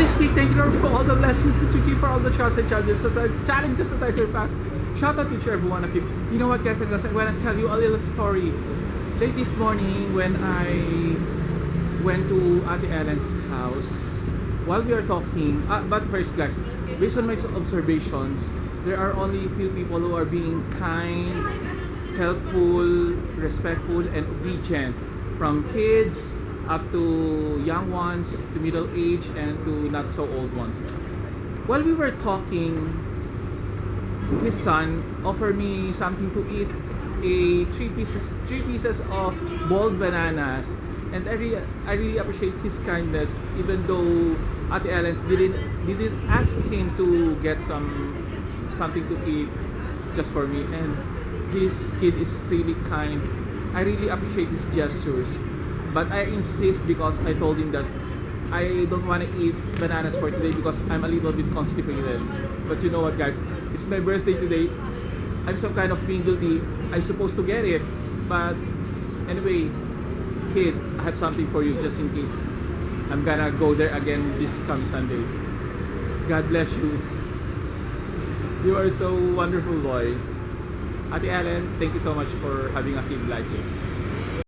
this week, thank you Lord for all the blessings that you give, for all the trials and challenges that I surpassed. Shout out to each and every one of you. You know what, guys? I'm gonna tell you a little story. Late this morning, when I went to Ate Ellen's house, while we are talking, but first, guys, based on my observations, there are only a few people who are being kind, helpful, respectful, and obedient, from kids up to young ones, to middle age, and to not so old ones. While we were talking, his son offered me something to eat, a three pieces of boiled bananas, and I really appreciate his kindness, even though Ate Ellen didn't ask him to get something to eat just for me. And this kid is really kind. I really appreciate his gestures, but I insist because I told him that I don't want to eat bananas for today because I'm a little bit constipated. But you know what, guys? It's my birthday today. I'm some kind of being guilty. I'm supposed to get it, but anyway, kid, I have something for you just in case I'm gonna go there again this coming Sunday. God bless you. You are so wonderful, boy. Ate Ellen, thank you so much for having a kid like you.